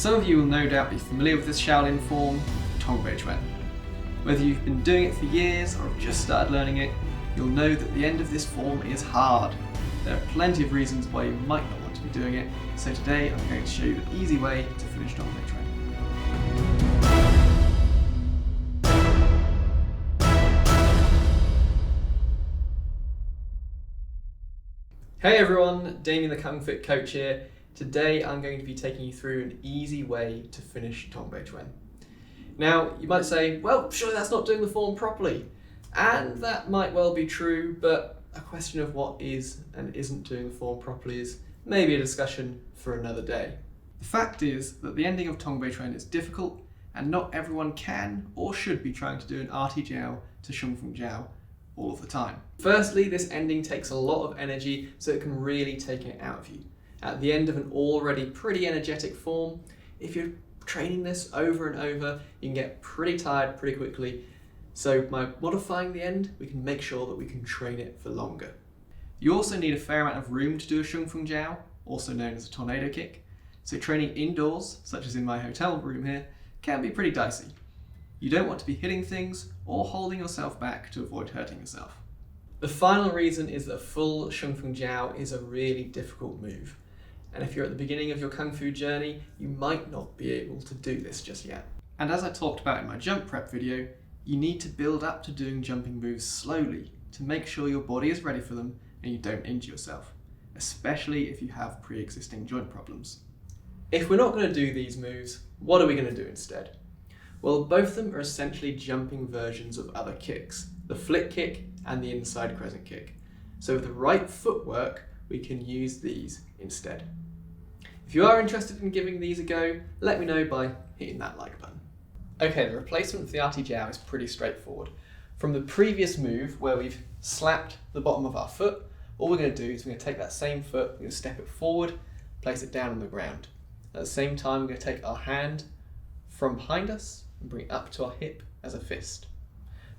Some of you will no doubt be familiar with this Shaolin form, Tong Bei Quan. Whether you've been doing it for years or have just started learning it, you'll know that the end of this form is hard. There are plenty of reasons why you might not want to be doing it, so today I'm going to show you the easy way to finish Tong Bei Quan. Hey everyone, Damien the Kung Fit Coach here. Today I'm going to be taking you through an easy way to finish Tong Bei Quan. Now you might say, well surely that's not doing the form properly. And that might well be true, but a question of what is and isn't doing the form properly is maybe a discussion for another day. The fact is that the ending of Tong Bei Quan is difficult and not everyone can or should be trying to do an arty jiao to shung feng jiao all of the time. Firstly, this ending takes a lot of energy, so it can really take it out of you. At the end of an already pretty energetic form, if you're training this over and over, you can get pretty tired pretty quickly. So by modifying the end, we can make sure that we can train it for longer. You also need a fair amount of room to do a shung feng jiao, also known as a tornado kick. So training indoors, such as in my hotel room here, can be pretty dicey. You don't want to be hitting things or holding yourself back to avoid hurting yourself. The final reason is that a full shung feng jiao is a really difficult move. And if you're at the beginning of your Kung Fu journey, you might not be able to do this just yet. And as I talked about in my jump prep video, you need to build up to doing jumping moves slowly to make sure your body is ready for them and you don't injure yourself, especially if you have pre-existing joint problems. If we're not going to do these moves, what are we going to do instead? Well, both of them are essentially jumping versions of other kicks, the flick kick and the inside crescent kick. So with the right footwork, we can use these instead. If you are interested in giving these a go, let me know by hitting that like button. Okay, the replacement for the arty jiao is pretty straightforward. From the previous move where we've slapped the bottom of our foot, all we're going to do is we're going to take that same foot, we're going to step it forward, place it down on the ground. At the same time, we're going to take our hand from behind us and bring it up to our hip as a fist.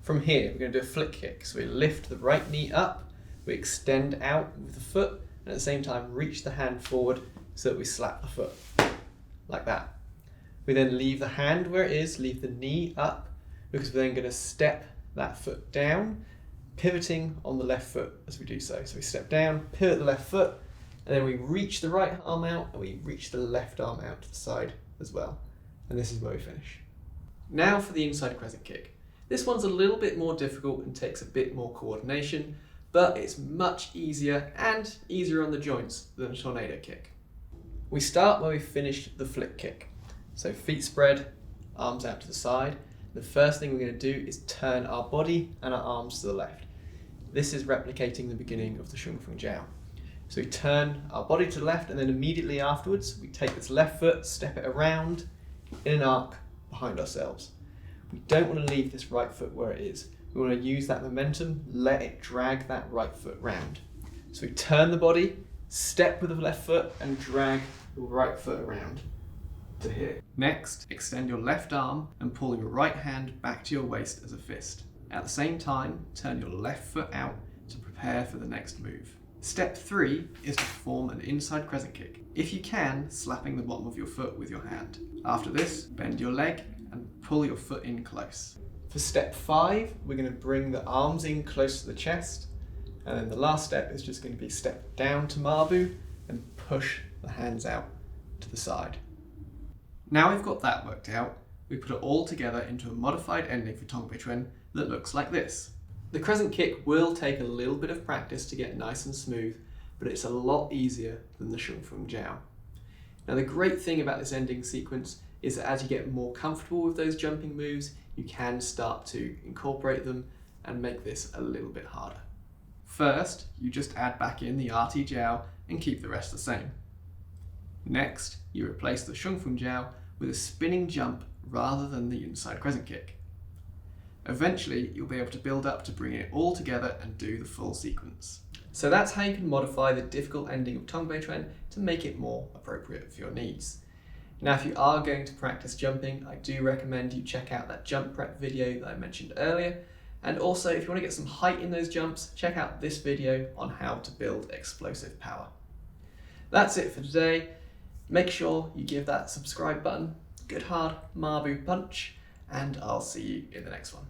From here, we're going to do a flick kick. So we lift the right knee up, we extend out with the foot, and at the same time reach the hand forward so that we slap the foot, like that. We then leave the hand where it is, leave the knee up, because we're then going to step that foot down, pivoting on the left foot as we do so. So we step down, pivot the left foot, and then we reach the right arm out, and we reach the left arm out to the side as well. And this is where we finish. Now for the inside crescent kick. This one's a little bit more difficult and takes a bit more coordination, but it's much easier and easier on the joints than a tornado kick. We start where we finished the flick kick. So feet spread, arms out to the side. The first thing we're going to do is turn our body and our arms to the left. This is replicating the beginning of the shung feng jiao. So we turn our body to the left, and then immediately afterwards we take this left foot, step it around in an arc behind ourselves. We don't want to leave this right foot where it is. We want to use that momentum, let it drag that right foot round. So we turn the body, step with the left foot, and drag the right foot around to here. Next, extend your left arm and pull your right hand back to your waist as a fist. At the same time, turn your left foot out to prepare for the next move. Step 3 is to form an inside crescent kick. If you can, slapping the bottom of your foot with your hand. After this, bend your leg and pull your foot in close. For step 5, we're going to bring the arms in close to the chest, and then the last step is just going to be step down to Mabu and push the hands out to the side. Now we've got that worked out, we put it all together into a modified ending for Tong Bei Quan that looks like this. The crescent kick will take a little bit of practice to get nice and smooth, but it's a lot easier than the shung feng jiao. Now the great thing about this ending sequence is that as you get more comfortable with those jumping moves, you can start to incorporate them and make this a little bit harder. First, you just add back in the arty jiao and keep the rest the same. Next, you replace the shung feng jiao with a spinning jump rather than the inside crescent kick. Eventually, you'll be able to build up to bring it all together and do the full sequence. So that's how you can modify the difficult ending of Tong Bei Quan to make it more appropriate for your needs. Now, if you are going to practice jumping, I do recommend you check out that jump prep video that I mentioned earlier. And also, if you want to get some height in those jumps, check out this video on how to build explosive power. That's it for today. Make sure you give that subscribe button a good hard Mabu punch, and I'll see you in the next one.